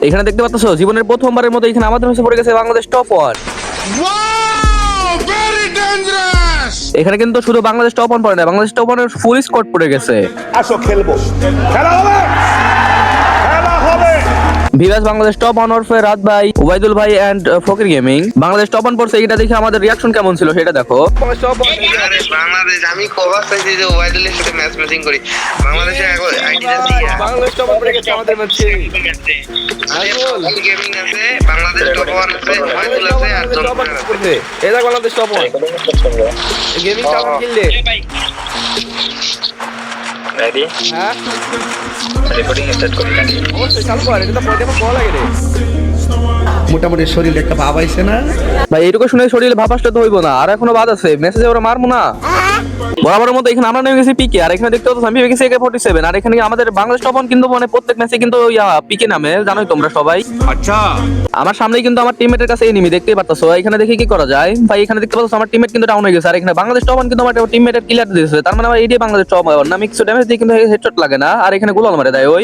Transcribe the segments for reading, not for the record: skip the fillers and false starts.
এখানে দেখতে পাচ্ছ জীবনের প্রথমবারের মতো এখানে আমাদের হচ্ছে পড়ে গেছে বাংলাদেশ টপ 1। এখানে কিন্তু শুধু বাংলাদেশ টপ 1 পড়ে না, বাংলাদেশ টপ 1 এর ফুল স্কোয়াড পড়ে গেছে। আসো খেলবো, খেলা হবে, খেলা হবে। ভিভাস বাংলাদেশ টপ 1 ওরফে রাত ভাই, ওবাইদুল ভাই and Fakir gaming Bangladesh top 1 পড়ছে। এটা দেখে আমাদের রিয়াকশন কেমন ছিল সেটা দেখো। বাংলাদেশ আমি কভার চাইছি যে ওবাইদুলের সাথে ম্যাচ ম্যাচিং করি। বাংলাদেশে আইডিটা দিয়া বাংলাদেশ টপ 1 পড়ে গেছে আমাদের ম্যাচে। ফকির গেমিং আছে, বাংলাদেশ টপ 1 আছে, ওবাইদুল আছে আর জনগণ আছে। এই দেখ বাংলাদেশ টপ 1 গেমিং টাউন কিনলে রেডি? হ্যাঁ রেকর্ডিং স্টার্ট করি নাকি? অবশ্যই চালু কর, এটা তো পড়ে আমার ভালো লাগে রে। মোটামুটি শরীরে একটা ভাব আইছে না ভাই এটুকু শুনে শরীরে ভাব আসতে তো হইব না, আর এখনো বাদ আছে। মেসেজে ওরা মারমু না বরাবরের মতো। এখানে আমরা নেমে গেছি পিকে, আর এখানে দেখতে পাচ্ছ আমি গেছি AK-47। আর এখানে আমাদের বাংলাদেশ টপ 1 কিন্তু মানে প্রত্যেক ম্যাচে কিন্তু পিকে নামে, জানোই তোমরা সবাই। আচ্ছা, আমার সামনেই কিন্তু আমার টিমমেটের কাছে এনিমি দেখতেই পারতাছো। এখানে দেখি কি করা যায় ভাই। এখানে দেখতে পাচ্ছ আমার টিমমেট কিন্তু ডাউন হয়ে গেছে, আর এখানে বাংলাদেশ টপ 1 কিন্তু আমার টিমমেটের কিলার দিয়েছে। তার মানে আমার এইটাই বাংলাদেশ টপ 1 না। আমি কিছু ড্যামেজ দিই কিন্তু হেডশট লাগে না, আর এখানে গোলাল মারে দেয় ওই।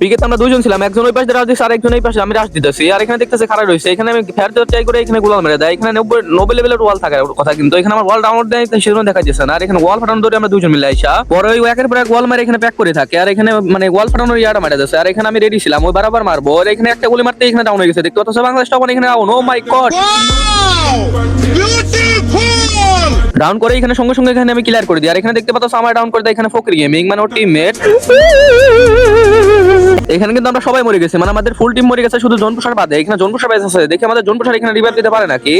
পিকে তো আমরা দুইজন ছিলাম, একজন ওই পাশে রাশ দিচ্ছে আর একজন এই পাশে আমি রাশ দিতেছি। আর এখানে দেখতেছে খারাপ রয়েছে, এখানে আমি ফেয়ার দেওয়ার ট্রাই করে এখানে গোলাল মেরে দেয়। এখানে 90 লেভেলের ওয়াল থাকার কথা, কিন্তু এখানে আমার ওয়াল ডাউনলোড দেয় সেজন্য দেখা যাচ্ছে না। আর এখানে ওয়াল ফাটানো ধরে আমরা দুজন মিলে আইসা পরে ওই একের পর এক ওয়াল মারে এখানে প্যাক করে থাকে। আর এখানে মানে ওয়াল ফাটানোর ইয়াটা মারা যাচ্ছে। আর এখানে আমি রেডি ছিলাম ওই বারবার মারবো, আর এখানে একটা গুলি মারতে এখানে ডাউন হয়ে গেছে। দেখতে পাচ্ছ বাংলাদেশ টপ 1 এখানে ডাউন। ও মাই গড, ডাউন করে এখানে সঙ্গে সঙ্গে এখানে আমি ক্লিয়ার করে দিই। আর এখানে দেখতে পাচ্ছ আমার ডাউন করে দেয় এখানে ফকির গেমিং মানে ওর টিমমেট। এখানে কিন্তু আমরা সবাই মরে গেছি, মানে আমাদের ফুল টিম মরে গেছে, শুধু জনপ্রসার বাদে। এখানে জনপ্রসার বেঁচে আছে, দেখি আমাদের জনপ্রসার এখানে রিভাইভ দিতে পারে নাকি।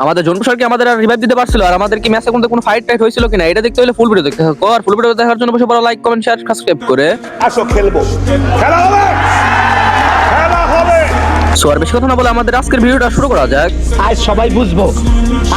আমাদের জনপ্রসার কি আমাদের আর রিভাইভ দিতে পারছিল? আর আমাদের কি ম্যাচে কোনো ফাইট টাইট হয়েছিল কিনা এটা দেখতে হলে ফুল ভিডিও দেখতে থাকো। আর ফুল ভিডিও দেখার জন্য বসে পড়ো, লাইক কমেন্ট শেয়ার সাবস্ক্রাইব করে। আসো খেলবো, খেলা হবে, খেলা হবে। সো আর বেশি কথা না বলে আমাদের আজকের ভিডিওটা শুরু করা যাক। আজ সবাই বুঝবো,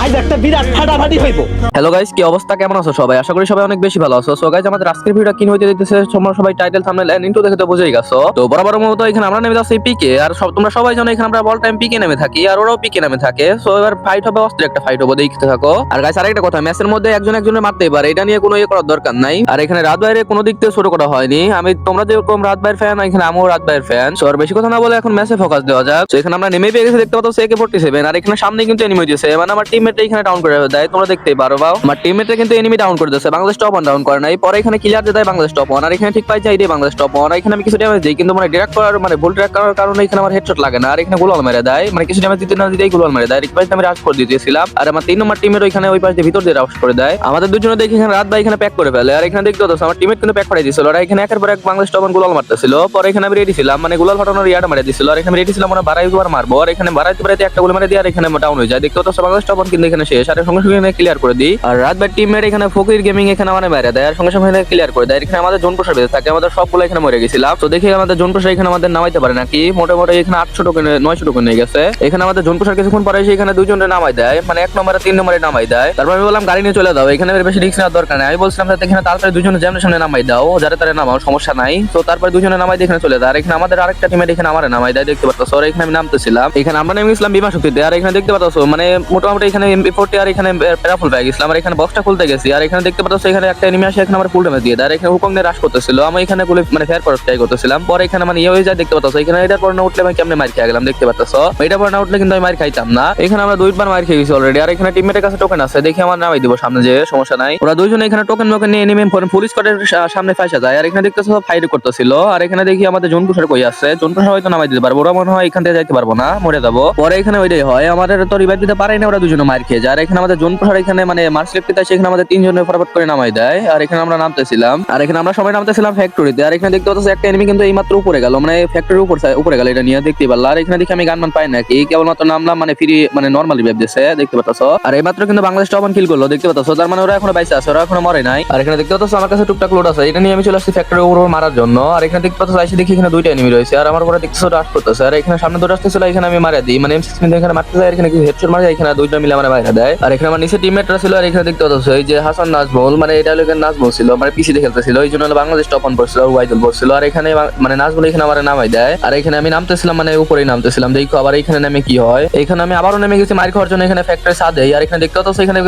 আজ একটা বিরাট ফাটাফাটি হইব। হ্যালো গাইস, কি অবস্থা, কেমন আছো সবাই? আশা করি সবাই অনেক বেশি ভালো আছো। সো গাইস আমাদের আজকের ভিডিওটা কি হইতে দিতেছে তোমরা সবাই টাইটেল থাম্বনেল এন্ড ইন্ট্রো দেখে তো বুঝেই গেছো। তো বরাবরের মতো এখানে আমরা নেমে যাচ্ছি পিকে। আর সব তোমরা সবাই জানো এখানে আমরা অল টাইম পিকে নেমে থাকি, আর ওরাও পিকে নেমে থাকে। সো এবার ফাইট হবে, অস্ত্রের একটা ফাইট হবে, দেখতে থাকো। আর গাইস আরেকটা কথা, ম্যাচের মধ্যে একজন একজনের মারতেই পারে, এটা নিয়ে কোনো ইয়ে করার দরকার নাই। আর এখানে রাত বাইরে কোনো দিক থেকে ছোট করা হয়নি। আমি তোমরা যেরকম রাত বাইরের ফ্যান, এখানে আমিও রাত বাইরের ফ্যান। সো আর বেশি কথা না বলে এখন ম্যাচে ফোকাস দেওয়া যাক। তো এখানে আমরা নেমে পেয়ে গেছি, দেখতে পাচ্ছ AK-47। আর এখানে সামনে কিন্তু এনিমি হইছে, মানে আমার টিমমেট এখানে ডাউন করে দেয়, তোমরা দেখতেই পারো। বাও আমার টিমমেটে কিন্তু এনিমি ডাউন করে দিয়েছে, বাংলাদেশ টপ 1 ডাউন করে নাই। পরে এখানে ক্লিয়ার দিয়ে দেয় বাংলাদেশ টপ 1। আর এখানে ঠিক পাই যাই দিয়ে বাংলাদেশ টপ 1। এখানে আমি কিছু ড্যামেজ দিই, কিন্তু মানে ডিরেক্ট করার মানে ভুল ডিরেক্ট করার কারণে এখানে আমার হেডশট লাগে না। আর এখানে গোলাল মেরে দেয়, মানে কিছু ড্যামেজ দিতে না দিতেই গোলাল মেরে দেয়। রিকোয়েস্ট আমি রাশ করে দিয়েছিলাম, আর আমার 3 নম্বর টিমের ওইখানে ওই পাশ দিয়ে ভিতর দিয়ে রাশ করে দেয়। আমাদের দুজনে দেখি এখানে রাত ভাই এখানে প্যাক করে ফেলে। আর এখানে দেখতে পাচ্ছ আমার টিমমেট কিন্তু প্যাক করে দিয়েছিল। আর এখানে একের পর এক বাংলাদেশ টপ 1 গোলাল মারতেছিল। পরে এখানে আমি রেডি ছিলাম, মানে গোলাল ফাটানোর ইয়াটা মারা দিয়েছিল। আর এখানে রেডি ছিলাম ওরা বাড়াইবার মারবো। আর এখানে বাড়াইতে একটা গোল মারে দিয়ে আর এখানে ডাউন হয়ে যায়। দেখতে পাচ্ছ বাংলাদেশ টপ 1 কিন্তু এখানে শেষ। আর সঙ্গে সঙ্গে এখানে ক্লিয়ার করে দিই। আর রাত ভাই টিমমেট এখানে ফকির গেমিং এখানে মানে মেরে দেয়, আর সঙ্গে সঙ্গে এখানে ক্লিয়ার করে দেয়। এখানে আমাদের জোন প্রসার বেঁচে থাকে, আমাদের সবগুলো এখানে মরে গেছিলাম। তো দেখি আমাদের জোন প্রসার এখানে আমাদের নামাইতে পারে নাকি। মোটামুটি এখানে 800 টোকেন 900 টোকেন নিয়ে গেছে। এখানে আমাদের জোন প্রসার কিছুক্ষণ পরে এসে এখানে দুইজনে নামাই দেয়, মানে 1 নম্বরে 3 নম্বরে নামাই দেয়। তারপর আমি বললাম গাড়ি নিয়ে চলে দাও, এখানে বেশি রিস্ক নেওয়ার দরকার নেই। আমি বলছিলাম যাতে এখানে তাড়াতাড়ি দুজনে জ্যামের সামনে নামাই দাও, যারা তারা নামাও, সমস্যা নাই। তো তারপর দুজনে নামাই দিয়ে এখানে চলে দেয়। আর এখানে আমাদের আরেকটা টিমের এখানে আমার নামাই দেয়, দেখতে পাচ্ছ। আর এখানে আমি নামতেছিলাম, এখানে আমরা নেমে গেছিলাম বিমা শক্তিতে। আর এখানে দেখতে পাচ্ছ মানে মোটামুটি এখানে MP40 আর এখানে প্যারাফুল পেয়ে গেছিলাম। আর এখানে বক্সটা খুলতে গেছি, আর এখানে দেখতে পাচ্ছ এখানে একটা এনিমি আসে, এখানে আমার ফুল ড্যামেজ দিয়ে দেয়। আর এখানে হুকং দিয়ে রাশ করতেছিল, আমি এখানে গুলি মানে ফেয়ার করার ট্রাই করতেছিলাম। পরে এখানে মানে ইয়ে হয়ে যায়, দেখতে পাচ্ছ এখানে এটার পর না উঠলে আমি কেমনে মার খেয়ে গেলাম, দেখতে পাচ্ছ। এটার পর না উঠলে কিন্তু আমি মার খাইতাম না। এখানে আমরা 2বার মার খেয়ে গেছি অলরেডি। আর এখানে টিমমেটের কাছে টোকেন আছে, দেখি আমার নামাই দিব সামনে, যে সমস্যা নাই। ওরা দুইজন এখানে টোকেন নিয়ে এনিমি পুলিশ স্কোয়াডের সামনে ফাঁসা যায়। আর এখানে দেখতেছ ফাইট করতেছিল। আর এখানে দেখি আমাদের জোনপুর কই আছে, জোনপুর হয়তো নামাই দিতে পারবো, ওরা মনে হয় এখান থেকে যাইতে পারবো না, মরে যাবো। পরে এখানে ওইটাই হয়, আমাদের তো রিভাইভ দিতে পারে না, ওরা দুজনে মার খেয়ে যায়। আর এখানে আমাদের জোনপুর এখানে মানে মার্সিলেক্টিতে এখানে আমাদের 3 জনের ফরওয়ার্ড করে নামাই দেয়। আর এখানে আমরা নামতেছিলাম, আর এখানে আমরা সবাই নামতেছিলাম ফ্যাক্টরিতে। আর এখানে দেখতে পাচ্ছ একটা এনিমি কিন্তু এইমাত্র উপরে গেল, মানে ফ্যাক্টরির উপরে গেল, এটা নিয়ে দেখতে পারলাম। আর এখানে দেখি আমি গানমান পাই নাকি, কেবলমাত্র নামলাম, মানে ফ্রি মানে নরমাল রিভাইভ দিয়েছে, দেখতে পাচ্ছ। আর এইমাত্র কিন্তু বাংলাদেশ টপ 1 কিল করলো, দেখতে পাচ্ছ। তার মানে ওরা এখনো বাইসে আছে, ওরা এখনো মরে নাই। আর এখানে দেখতে পাচ্ছ আমার কাছে টুকটাক লোড আছে, এটা নিয়ে আমি চলে আসছি ফ্যাক্টরির উপর মারার জন্য। আর এখানে দেখতে পাচ্ছ এসে দেখি এখানে 2টা এনিমি রয়েছে, আর আমার উপরে দেখতেছো রাশ করতেছে। আর এখানে সামনে দুটো আসতেছিল, এখানে আমি মারা দিই, মানে M16 এখানে মারতে যায়, এখানে কিছু হেডশট মারে, এখানে দুইটা মিলে আমার বাইরে দেয়। আর এখানে আমার নিচে টিমমেটরা ছিল, আর এখানে দেখতে পাচ্ছ এই যে হাসান নাজমুল, মানে এটা হলো এখানে নাজমুল ছিল, মানে পিসিতে খেলতেছিল, এই জন্য বাংলাদেশ টপ অন করছিল, ওয়াইদুল পড়ছিল। আর এখানে মানে নাজমুল এখানে আমার নামাই দেয়, আর এখানে আমি নামতেছিলাম, মানে উপরেই নামতেছিলাম, দেখো আবার এখানে নামে কি হয়। এখানে আমি আবারও নেমে গেছি মার খাওয়ার জন্য, এখানে ফ্যাক্টরি সাদে। আর এখানে দেখতে পাচ্ছ এখানে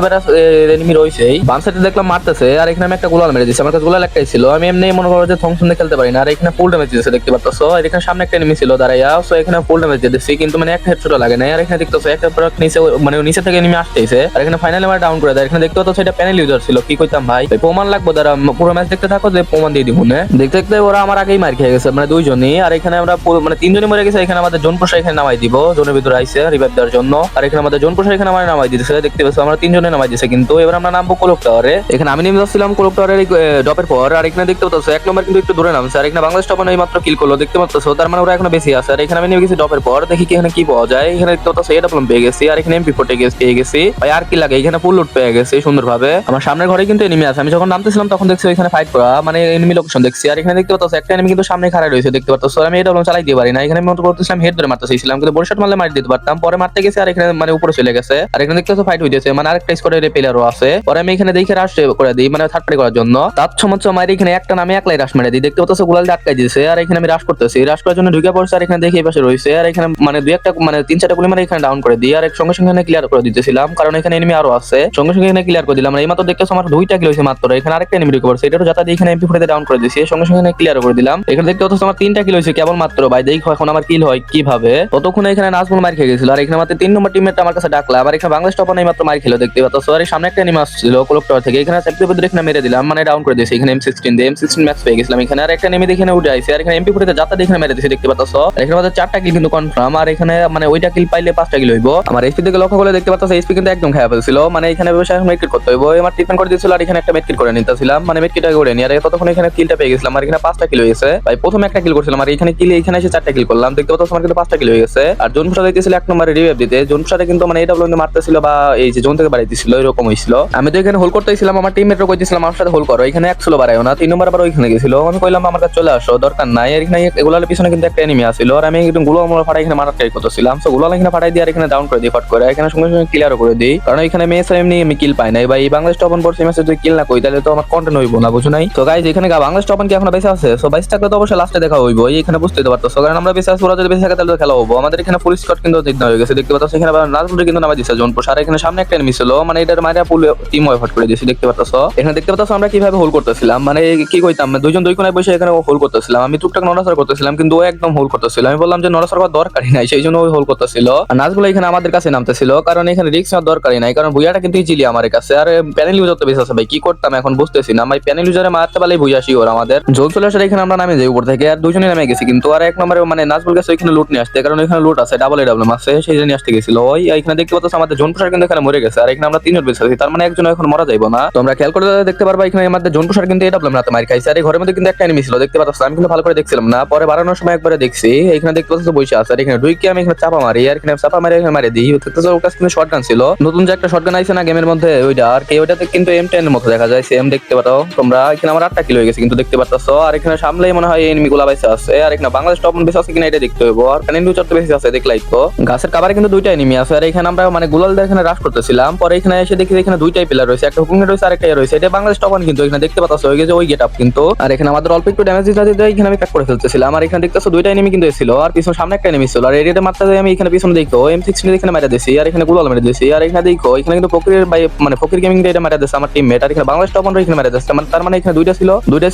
এনিমি রয়েছে, বাম সাইডে দেখলাম মারতেছে, আর এখানে আমি একটা গোলাল মেরে দিচ্ছি, আমার কাছে গোলাল একটাই ছিল, আমি এমনি মনে করো যে থমসন দিয়ে খেলতে পারি না। আর এখানে ফুল ড্যামেজ দিতেছে দেখতে পাচ্ছ, আর এখানে সামনে একটা এনিমি ছিল দাঁড়াইয়া, সো এখানে ফুল ড্যামেজ দিয়ে দিচ্ছি, কিন্তু মানে একটা হেডশট লাগে না। আর এখানে দেখতেছো একটা প্রোডাক্ট নিচে, মানে নিচে থেকে এনিমি আসতেছে, আর এখানে ফাইনালি আমার ডাউন করে দেয়। এখানে দেখতে পাচ্ছ এটা প্যানেল ইউজার ছিল, কি কইতাম ভাই, প্রমাণ লাগবে দ্বারা পুরো ম্যাচ দেখতে থাকো, যে প্রমাণ দিয়ে দিব না। দেখতে দেখতে ওরা আমার আগেই মার খেয়ে গেছে, মানে দুইজনই। আর এখানে আমরা মানে তিনজনই মরে গেছে। এখানে আমাদের জোন প্রসার এখানে নামাই দিব, জোনের ভিতরে আইছে রিভাইভ দেওয়ার জন্য। আর এখানে আমাদের জোন প্রসার এখানে আমার নামাই দিতেছে, দেখতে পাচ্ছ আমরা তিনজনে নামাই দিয়েছে। কিন্তু এবার আমরা নামবো কোলক টাওয়ারে। এখানে আমি নেমে যাচ্ছিলাম কোলক টাওয়ারের ডপের পর, আর এখানে দেখতে পাচ্ছ এক নম্বর কিন্তু একটু দূরে নামছে, আর এখানে বাংলাদেশ টপ এই মাত্র কিল করলো, দেখতে পাচ্ছ, তার মানে ওরা এখনো বেশি আছে। আর এখানে আমি নেমে গেছি ডপের পর, দেখি কি এখানে কি পাওয়া যায়। এখানে দেখতে পাচ্ছ এটা প্লম পেয়ে গেছি, আর এখানে MP40 পেয়ে গেছি ভাই, আর কি লাগে, এখানে ফুল লুট পেয়ে গেছি সুন্দর ভাবে। আমার সামনের ঘরে কিন্তু এনিমি আছে, আমি যখন নামতেছিলাম তখন দেখছি এখানে ফাইট করা, মানে এনিমি লোকেশন দেখছি। আর এখানে দেখতে পাচ্ছ একটা এনিমি কিন্তু সামনে খাড়া রয়েছে, দেখতে পাচ্ছ। আমি এটা চালাই দিতে পারি না, এখানে মতো করতেছিলাম হেড ধরে মারতে চাইছিলাম, কিন্তু বড় শট মারলে মারি দিতে পারতাম, পরে মারতে গেছে, আর এখানে মানে উপরে চলে গেছে। আর এখানে দেখতে পাচ্ছ ফাইট হইতেছে, মানে আরেকটা স্কোয়াডের প্লেয়ারও আছে। পরে আমি এখানে দেখে রাশ করে দিই, মানে থার্ড পার্টি করার জন্য তার সমস্ত মারি, এখানে একটা নামে একলাই রাশ মেরে দিই, দেখতে পাচ্ছ গোলাল দিয়ে আটকাই দিয়েছে। আর এখানে আমি রাশ করতেছি, রাশ করার জন্য ঢুকে পড়ছে, আর এখানে দেখি এই পাশে রয়েছে, আর এখানে মানে দুই একটা মানে 3-4টা গুলি মানে এখানে ডাউন করে দিই, আর সঙ্গে সঙ্গে এখানে ক্লিয়ার করে দিতেছিলাম, কারণ এখানে এনিমি আরো আছে, সঙ্গে সঙ্গে এখানে ক্লিয়ার করে দিলাম। এই মাত্র দেখতেছো আমার 2টা কিল হয়েছে মাত্র, এখানে আরেকটা এনিমি ঢুকে পড়ছে, এটাও যাতে এখানে MP40 ডাউন করে দিয়েছি, সঙ্গে সঙ্গে এখানে ক্লিয়ার করে দিলাম। এখানে দেখতে পাচ্ছ আমার 3টা কিল হয়েছে কেবল মাত্র ভাই, দেখো এখন আমার কিল হয় কিভাবে। ততক্ষণ এখানে নাজমুল মার খেয়ে গেছিল, আর এখানে আমাদের 3 নম্বর টিমমেট আমার কাছে ডাকলাম, আর এখানে বাংলাদেশ টপ এই মাত্র মার খেলো, দেখতে পাচ্ছ। আর সামনে একটা এনিমি আসছিল কোলক টাওয়ার থেকে, এখানে চাকরি পদ্ধতি এখানে মেরে দিলাম, মানে ডাউন করে দিয়েছি, এখানে M16 দিয়ে M16 ম্যাক্স পেয়ে গেছিলাম এখানে। আর একটা এনিমি এখানে উঠে আইছে, আর এখানে MP40 যাতা এখানে মেরে দিয়েছি, দেখতে পাচ্ছ। এখানে আমাদের 4টা কিল কিন্তু কনফার্ম, আর এখানে মানে ওইটা কিল পাইলে 5টা কিল হইব। আমার এইচপি থেকে লক্ষ্য করে দেখতে পাচ্ছ এইচপি কিন্তু একদম খারাপ হয়েছিল, মানে এখানে ব্যবসায় মেডকিট করতে হইব, আমার ট্রিটমেন্ট করে দিয়েছিল, আর এখানে একটা মেডকিট করে নিতেছিলাম, মানে মেডকিটটা করে নিয়ে, আর ততক্ষণ এখানে কিলটা পেয়ে গেছিলাম, আর এখানে 5টা কিল হয়েছে ভাই। প্রথমে একটা কিল করছিলাম, আর এখানে কিল এখানে এসে 4টা কিল করলাম, দেখতে পাচ্ছ আমার কিন্তু 5টা কিল হয়ে গেছে। আর জোন ফুটা দিতেছিল 1 নম্বরে রিভাইভ দিতে, জোন ফুটাতে কিন্তু মানে এটা বলতে মারতেছিল, বা এই যে জোন থেকে বাড়াইতেছিল, এরকম হইছিল। আমি তো এখানে হোল করতেছিলাম, আমার টিমমেটও কইতেছিলাম আমার সাথে হোল করো, এখানে 1 ছিল বাড়ায়ও না, 3 নম্বর আবার ওইখানে গেছিল, আমি কইলাম আমার কাছে চলে আসো, দরকার নাই। আর এখানে এগুলার পিছনে কিন্তু একটা এনিমি আছিল, আর আমি একদম গুলো আমরা ফাটাই এখানে মারার ট্রাই করতেছিলাম, সো গুলো এখানে ফাটাই দিয়ে আর এখানে ডাউন করে দিই ফট করে, এখানে সঙ্গে সঙ্গে ক্লিয়ার করে দিই, কারণ এখানে মেস এমনি আমি কিল পাই নাই ভাই। এই বাংলাদেশ টপ অন পড়ছে মেসে যদি কিল না কই তাহলে তো আমার কন্টেন্ট হইব না, বুঝো নাই। তো গাইজ এখানে বাংলাদেশ টপ অন কি এখনো বেঁচে আছে, সো বাইস থাকলে তো অবশ্যই লাস্টে দেখা হইব, এখানে বুঝতে পারতেছো, কারণ আমরা বেঁচে আছি, ওরা যদি বেঁচে থাকে তাহলে খেলা হবো। আমাদের এখানে ফুল স্কোয়াড কিন্তু জিতনা হয়ে গেছে, দেখতে পাচ্ছ। এখানে নাজমুল কিন্তু নামাই দিছে জোন প্রসার, এখানে সামনে একটা এনিমি ছিল, মানে এটার মাইরা ফুল টিম ওয়াইফট করে দিয়েছি, দেখতে পাচ্ছ। এখানে দেখতে পাচ্ছ আমরা কিভাবে হোল করতেছিলাম, মানে কি কইতাম, দুইজন দুই কোনায় বসে এখানে হোল করতেছিলাম, আমি টুকটাক নড়াচড়া করতেছিলাম, কিন্তু ও একদম হোল করতেছিল। আমি বললাম যে নড়াচড়া করার দরকারই নাই, সেই জন্য ওই হোল করতেছিল। আর নাজগুলো এখানে আমাদের কাছে নামতেছিল, কারণ এখানে রিস্ক নেওয়ার দরকারই নাই, কারণ ভুইয়াটা কিন্তু ইজিলি আমার কাছে। আর প্যানেল ইউজার তো বেশি আছে ভাই, কি করতাম এখন বুঝতেছি না ভাই, প্যানেল ইউজারে মারতে পারলেই ভুইয়া শিওর আমাদের জোল চলে আসে। এখানে আমরা নামে যাই উপর থেকে, আর দুজনে নামে গেছি, কিন্তু আর 1 নম্বরে মানে নাজবুল কাছে ওইখানে লুট নিয়ে আসতে, কারণ এখানে লুট আছে, ডাবল আছে, সেই জন্য আসতে গেছিল ওই। এখানে দেখতে পাচ্ছ আমাদের জোন প্রসার কিন্তু এখানে মরে গেছে, আর এখানে আমরা 3জন বেঁচে আছি, তার মানে একজন এখন মারা যাইবো না। তোমরা খেয়াল করে দেখতে পারবা এখানে আমাদের জোন প্রসার কিন্তু এটা রাতে মার খাইছে, আর এই ঘরের মধ্যে কিন্তু একটা এনিমি ছিল, দেখতে পাচ্ছ। আমি কিন্তু ভালো করে দেখছিলাম না, পরে বাড়ানোর সময় একবারে দেখছি, এখানে দেখতে পাচ্ছ বসে আছে, আর এখানে ঢুকে আমি এখানে চাপা মারি, আর এখানে চাপা মারি এখানে মারি দিই। ওর কাছে কিন্তু শটগান ছিল, নতুন যে একটা শটগান আইছে না গেমের মধ্যে ওইটা, আর কি ওইটাতে কিন্তু M10 এর মতো দেখা যায়, সেম দেখতে পারো তোমরা। এখানে আমার 8টা কিল হয়ে গেছে কিন্তু, দেখতে পাচ্ছ। আর এখানে সামলেই মনে হয় এনিমি গুলা বাইসে আছে, আর এখানে বাংলাদেশ টপ বেশি আছে কিনা এটা দেখতে হইব। আর প্যানেল ইউজার তো বেশি আছে, দেখলাই তো গাছের কাভারে কিন্তু 2টা এনিমি আছে, আর এখানে আমরা মানে গুলাল দিয়ে এখানে রাশ করতেছিলাম, পরে এখানে এসে দেখি এখানে 2টাই প্লেয়ার রয়েছে, একটা হুকিং রয়েছে আর একটা রয়েছে, এটা বাংলাদেশ টপ কিন্তু এখানে দেখতে পাচ্ছ হয়ে গেছে ওই গেটআপ কিন্তু। আর এখানে আমাদের অল্প একটু ড্যামেজ দিতে এখানে আমি প্যাক করে ফেলতেছিলাম, আর এখানে দেখতেছো 2টা এনিমি কিন্তু ছিল, আর পিছনে সামনে একটা এনিমি ছিল, আর এরিয়াতে মারতে যাই আমি এখানে পিছনে দেখো M16 এখানে মেরে দিয়েছি, আর এখানে গুলাল মেরে দিয়েছি। আর এখানে দেখো এখানে কিন্তু ফকিরের ভাই মানে ফকির গেমিং দিয়ে এটা মেরে দিয়েছে আমার টিমমেট, আর এখানে বাংলাদেশ টপ এখানে মেরে দিয়েছে, মানে তার মানে এখানে 2টা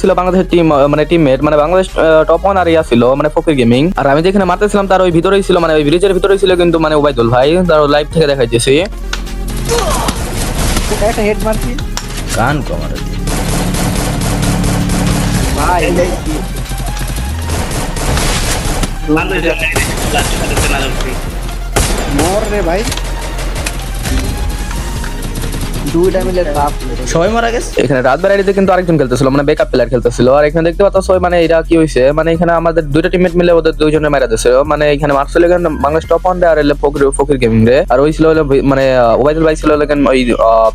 ছিল বাংলাদেশের টিম, মানে টিমমেট, মানে বাংলাদেশ টপ আর ইয়া ছিল মানে ফকির গেমিং। আর আমি যেখানে মারতেছিলাম তার ওই ভিতরেই ছিল, মানে ওই ব্রিজের ভিতরেই ছিল কিন্তু, মানে ওবাইদুল ভাই, তার লাইভ থেকে দেখাইতেছি। একটা হেড মারছি কান কমার ভাই, মর রে ভাই, দুইটা মিলে বাপ সবাই মারা গেছে। এখানে রাত বেড়াইতে কিন্তু আরেকজন খেলতেছিল, মানে ব্যাকআপ প্লেয়ার খেলতেছিল। আর এখানে দেখতে পাচ্ছ মানে এটা কি হয়েছে, মানে এখানে আমাদের দুইটা টিমমেট মিলে ওদের দুইজনে মারা দিয়েছিল। মানে এখানে মার্সেল এখানে বাংলাদেশ টপ ওয়ান আর ফকির গেমিং রে, আর ওই ছিল মানে ওবাইদুল ভাই ছিল ওই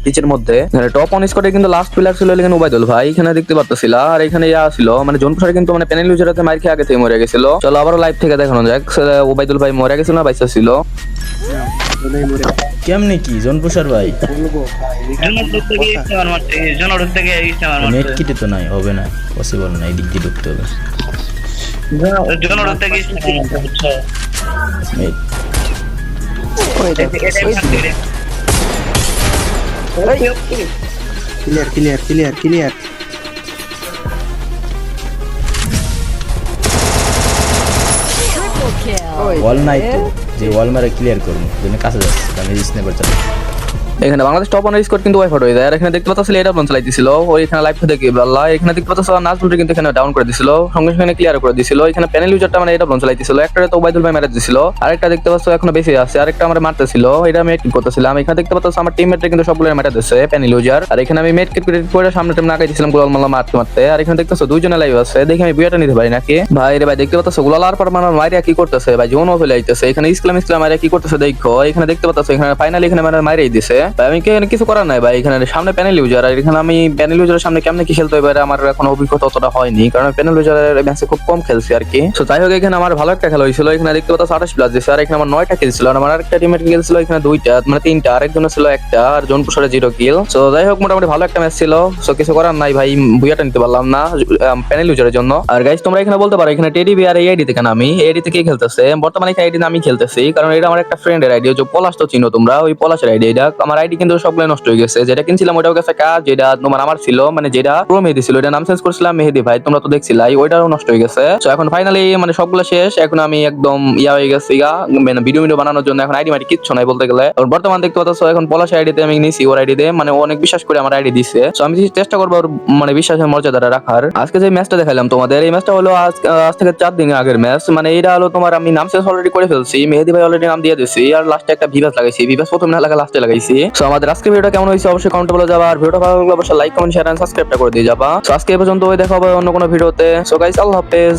পিচের মধ্যে। টপ ওয়ান স্কোয়াডে কিন্তু লাস্ট প্লেয়ার ছিল ওবাইদুল ভাই, এখানে দেখতে পাচ্ছিল। আর এখানে ইয়া ছিল মানে জোনপুরে কিন্তু মানে প্যানেল ইউজারতে মার খেয়ে আগে থেকে মরে গেছিল। চলো আবার লাইভ থেকে দেখানো যাক ওবাইদুল ভাই মরে গেছিল না বাইসা ছিল। কেমনে কি জনপ্রসার ভাই? নেট কিটে তো নাই, হবে না, পসিবল না, এদিক দিয়ে ঢুকতে হবে। এই, ক্লিয়ার ওয়াল নাই তো, যে ওয়াল মারে ক্লিয়ার করবো, জন্য কাছে যাচ্ছে, আমি স্নাইপার চালাই। এখানে বাংলাদেশ টপ ওয়ান স্কোর কিন্তু ওয়াইফাই হয়ে যায়। আর এখানে দেখতে পাচ্ছ এটা ব্লন চালাইতেছিল ওই এখানে লাইভ থেকে আল্লাহ। এখানে দেখতে পাচ্ছ নাজমুল কিন্তু এখানে ডাউন করে দিছিল, সঙ্গে সঙ্গে ক্লিয়ার করে দিছিল। এখানে প্যানেল ইউজারটা মানে এটা ব্লন চালাইতেছিল, একটা তো ওবাইদুল ভাই মেরে দিছিল, আরেকটা দেখতে পাচ্ছ এখনো বেশি আছে, আরেকটা আমার মারতেছিল, এটা আমি মেট করতেছিলাম। এখানে দেখতে পাচ্ছ আমার টিমমেটরা কিন্তু সবগুলো মেরে দিচ্ছে প্যানেল ইউজার। আর এখানে আমি মেট করে সামনে টিম লাগাইছিলাম গোলাল মাল্লা মারতে। আর এখানে দেখতেছো দুইজনে লাইভ আছে, দেখি আমি বুয়াটা নিতে পারি নাকি ভাই রে ভাই। দেখতে পাচ্ছ গোলাল আর পর মানে মারিয়া কি করতেছে ভাই, জোন অফ হয়ে যাইতেছে। এখানে ইসলাম মারিয়া কি করতেছে দেখো, এখানে দেখতে পাচ্ছ এখানে ফাইনালি এখানে মানে মারিয়ে দিছে ভাই। আমি কিছু করার নাই ভাই, এখানে সামনে প্যানেল ইউজার। আর এখানে আমি প্যানেল ইউজারের সামনে কেমনে কি খেলতে হবে আমার এখন অভিজ্ঞতা অতটা হয়নি, কারণ প্যানেল ইউজারের ম্যাচে খুব কম খেলছি আর কি। তো যাই হোক এখানে আমার ভালো একটা খেলা হয়েছিল, এখানে দেখতে পাচ্ছ 28 প্লাস দিছে। আর এখানে আমার 9টা কিল ছিল, আর আমার আরেকটা টিমের কিল ছিল এখানে 2টা মানে 3টা, আরেকজনের ছিল একটা, আর জোনপুরে 0 কিল। তো যাই হোক মোটামুটি ভালো একটা ম্যাচ ছিল। তো কিছু করার নাই ভাই, বুয়াটা নিতে পারলাম না প্যানেল ইউজারের জন্য। আর গাইস তোমরা এখানে বলতে পারো এখানে টেডি বি আর এই আইডি থেকে আমি আইডি থেকে খেলতেছে বর্তমানে এই আইডি আমি খেলতেছি, কারণ এটা আমার একটা ফ্রেন্ডের আইডি, যে পলাশ তো চিনো তোমরা, ওই পলাশের আইডি। এটা আমার আইডি কিন্তু সবগুলো নষ্ট হয়ে গেছে, যেটা কিনছিলাম ওটাও গেছে কাজ, যেটা তোমার আমার ছিল মানে যেটা প্রো মেহেদি ছিল, এটা নাম চেঞ্জ করছিলাম মেহেদি ভাই, তোমরা তো দেখছিলাই, ওইটাও নষ্ট হয়ে গেছে। তো এখন ফাইনালি মানে সবগুলো শেষ, এখন আমি একদম ইয়া হয়ে গেছি গা, মানে ভিডিও বানানোর জন্য এখন আইডি মাইডি কিচ্ছু নাই বলতে গেলে। বর্তমান দেখতে পাচ্ছ এখন পলাশের আইডিতে আমি নিছি ওর আইডিতে, মানে অনেক বিশ্বাস করে আমার আইডি দিছে। তো আমি চেষ্টা করবো ওর মানে বিশ্বাসের মর্যাদাটা রাখার। আজকে যে ম্যাচটা দেখালাম তোমাদের, এই ম্যাচটা হলো আজ থেকে 4 দিন আগের ম্যাচ। মানে এটা হলো তোমার আমি নাম চেঞ্জ অলরেডি করে ফেলছি, মেহেদি ভাই অলরেডি নাম দিয়ে দিছি, আর লাস্টে একটা ভিভাস লাগাইছি, ভিভাস প্রথম না লাগা লাস্টে লাগাইছি। তো আমাদের আজকে ভিডিওটা কেমন হয়েছে অবশ্যই কমেন্টে বলে যাবা। আর ভিডিওটা ভালো লাগলে অবশ্যই লাইক কমেন্ট শেয়ার এন্ড সাবস্ক্রাইবটা করে দিয়ে যাবা। তো আজকে এই পর্যন্ত দেখা হবে অন্য কোনো ভিডিওতে। সো গাইস আল্লাহ হাফেজ।